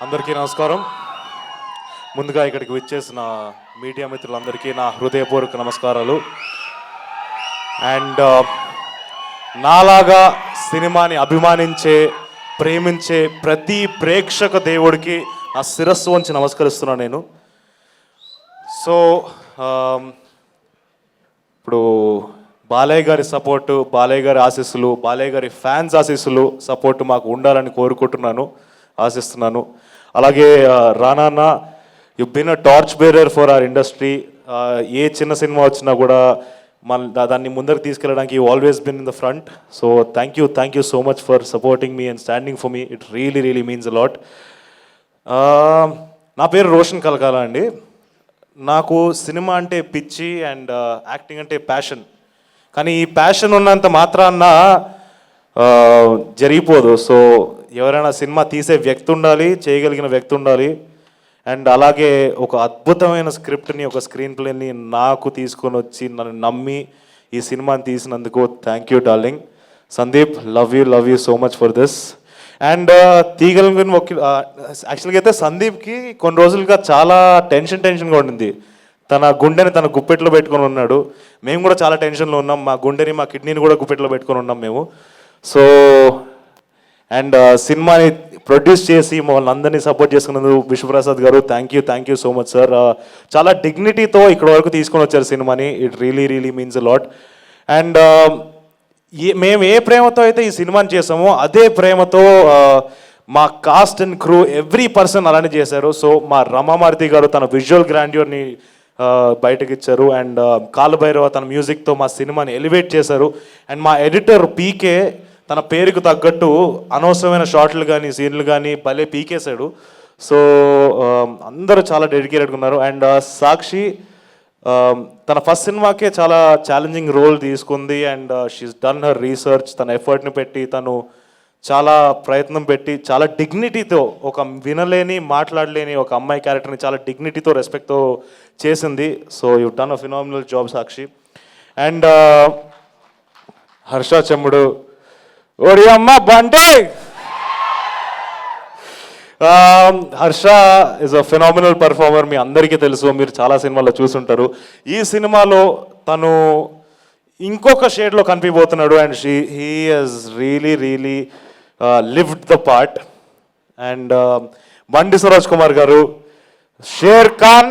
అందరికీ నమస్కారం. ముందుగా ఇక్కడికి విచ్చేసిన మీడియా మిత్రులందరికీ నా హృదయపూర్వక నమస్కారాలు. అండ్ నాలాగా సినిమాని అభిమానించే, ప్రేమించే ప్రతి ప్రేక్షక దేవుడికి నా శిరస్సు వంచి నమస్కరిస్తున్నాను నేను. సో ఇప్పుడు బాలయ్య గారి సపోర్టు, బాలయ్య గారి ఆశీస్సులు, బాలయ్య గారి ఫ్యాన్స్ ఆశీస్సులు సపోర్టు మాకు ఉండాలని కోరుకుంటున్నాను, ఆశిస్తున్నాను. అలాగే Rana, you been a torch bearer for our industry. ఏ చిన్న సినిమా వచ్చినా కూడా దాన్ని ముందరికి తీసుకెళ్ళడానికి you always been in the front. So thank you so much for supporting me and standing for me. It really means a lot. నా పేరు రోషన్ కలకాల అండి. నాకు సినిమా అంటే పిచ్చి అండ్ యాక్టింగ్ అంటే ప్యాషన్. కానీ ఈ ప్యాషన్ ఉన్నంత మాత్రాన జరిగిపోదు. సో ఎవరైనా సినిమా తీసే వ్యక్తి ఉండాలి, చేయగలిగిన వ్యక్తి ఉండాలి. అండ్ అలాగే ఒక అద్భుతమైన స్క్రిప్ట్ని, ఒక స్క్రీన్ ప్లేని నాకు తీసుకొని వచ్చి నన్ను నమ్మి ఈ సినిమాని తీసినందుకు thank you darling. Sandeep, love you so much for this. And తీగలిగిన యాక్చువల్గా అయితే సందీప్కి కొన్ని రోజులుగా చాలా టెన్షన్గా ఉండింది. తన గుండెని తన గుప్పెట్లో పెట్టుకొని ఉన్నాడు. మేము కూడా చాలా టెన్షన్లో ఉన్నాం. మా గుండెని, మా కిడ్నీని కూడా గుప్పెట్లో పెట్టుకొని ఉన్నాం మేము. సో అండ్ సినిమాని ప్రొడ్యూస్ చేసి మమ్మల్ని అందరినీ సపోర్ట్ చేసుకున్నందుకు విశ్వప్రసాద్ గారు thank you so much sir. చాలా డిగ్నిటీతో ఇక్కడ వరకు తీసుకొని వచ్చారు సినిమాని. It really means a lot. And మేము ఏ ప్రేమతో అయితే ఈ సినిమాని చేసామో అదే ప్రేమతో మా cost and crew every person అలానే చేశారు. సో మా రమామారుతి గారు తన విజువల్ గ్రాండ్యూర్ని బయటకు ఇచ్చారు. అండ్ కాలభైరవ తన మ్యూజిక్తో మా సినిమాని ఎలివేట్ చేశారు. అండ్ మా ఎడిటర్ పీకే తన పేరుకు తగ్గట్టు అనవసరమైన షార్ట్లు కానీ సీన్లు కానీ భలే పీకేశాడు. సో అందరూ చాలా డెడికేటెడ్గా ఉన్నారు. అండ్ సాక్షి తన ఫస్ట్ సినిమాకే చాలా ఛాలెంజింగ్ రోల్ తీసుకుంది. And she's done her research. తన ఎఫర్ట్ని పెట్టి, తను చాలా ప్రయత్నం పెట్టి, చాలా డిగ్నిటీతో, ఒక వినలేని మాట్లాడలేని ఒక అమ్మాయి క్యారెక్టర్ని చాలా డిగ్నిటీతో, రెస్పెక్ట్తో చేసింది. So you done a phenomenal job Sakshi. And Harsha Chemmudu, ఓడి అమ్మ బంటే. Harsha is a phenomenal performer. మీ అందరికీ తెలుసు, మీరు చాలా సినిమాల్లో చూసుంటారు. ఈ సినిమాలో తను ఇంకొక షేడ్లో కనిపిపోతున్నాడు. And he has really lived the part. And Bandi Saroj Kumar గారు, షేర్ ఖాన్.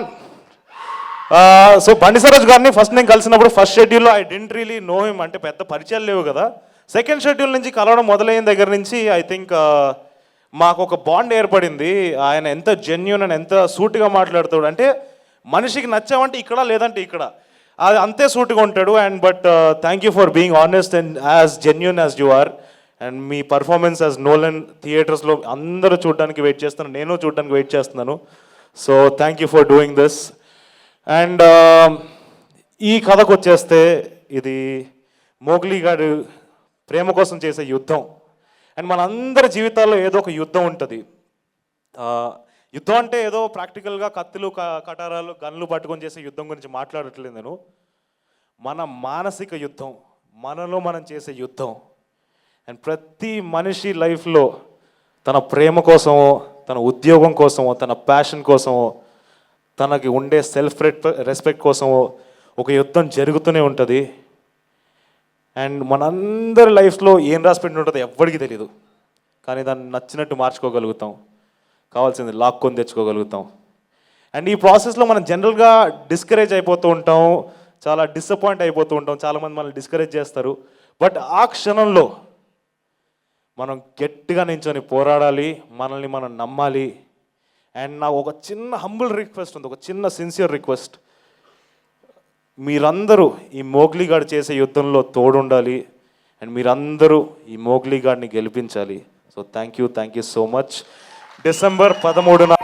సో బండి సరోజ్ గారిని ఫస్ట్ నేను కలిసినప్పుడు ఫస్ట్ షెడ్యూల్లో I didn't really know him. అంటే పెద్ద పరిచయాలు లేవు కదా. సెకండ్ షెడ్యూల్ నుంచి కలవడం మొదలైన దగ్గర నుంచి ఐ థింక్ మాకు ఒక బాండ్ ఏర్పడింది. ఆయన ఎంత జెన్యూన్ అని, ఎంత సూటిగా మాట్లాడుతాడు అంటే మనిషికి నచ్చావంటే ఇక్కడ, లేదంటే ఇక్కడ, అది అంతే సూటిగా ఉంటాడు. And but thank you for being honest and as genuine as you are. And మీ పర్ఫార్మెన్స్ యాజ్ నోలన్ థియేటర్స్లో అందరూ చూడడానికి వెయిట్ చేస్తున్నాను, నేను చూడడానికి వెయిట్ చేస్తున్నాను. So thank you for doing this. And ఈ కథకు వచ్చేస్తే ఇది మోగ్లీ గారు ప్రేమ కోసం చేసే యుద్ధం. అండ్ మనందరి జీవితాల్లో ఏదో ఒక యుద్ధం ఉంటుంది. యుద్ధం అంటే ఏదో ప్రాక్టికల్గా కత్తులు, కటారాలు, గన్లు పట్టుకొని చేసే యుద్ధం గురించి మాట్లాడట్లేదు నేను. మన మానసిక యుద్ధం, మనలో మనం చేసే యుద్ధం. అండ్ ప్రతి మనిషి లైఫ్లో తన ప్రేమ కోసమో, తన ఉద్యోగం కోసమో, తన ప్యాషన్ కోసమో, తనకి ఉండే సెల్ఫ్ రెస్పెక్ట్ కోసమో ఒక యుద్ధం జరుగుతూనే ఉంటుంది. అండ్ మనందరి లైఫ్లో ఏం రాసిపెట్టి ఉంటుందో ఎవ్వడికి తెలియదు. కానీ దాన్ని నచ్చినట్టు మార్చుకోగలుగుతాం, కావాల్సింది లాక్కొని తెచ్చుకోగలుగుతాం. అండ్ ఈ ప్రాసెస్లో మనం జనరల్గా డిస్కరేజ్ అయిపోతూ ఉంటాం, చాలా డిసప్పాయింట్ అయిపోతూ ఉంటాం. చాలామంది మనల్ని డిస్కరేజ్ చేస్తారు. బట్ ఆ క్షణంలో మనం గట్టిగా నించొని పోరాడాలి, మనల్ని మనం నమ్మాలి. అండ్ నాకు ఒక చిన్న హంబుల్ రిక్వెస్ట్ ఉంది, ఒక చిన్న సిన్సియర్ రిక్వెస్ట్. మీరందరూ ఈ మోగ్లీ గారు చేసే యుద్ధంలో తోడుండాలి. అండ్ మీరందరూ ఈ మోగ్లీ గారిని గెలిపించాలి. So thank you so much. December 13న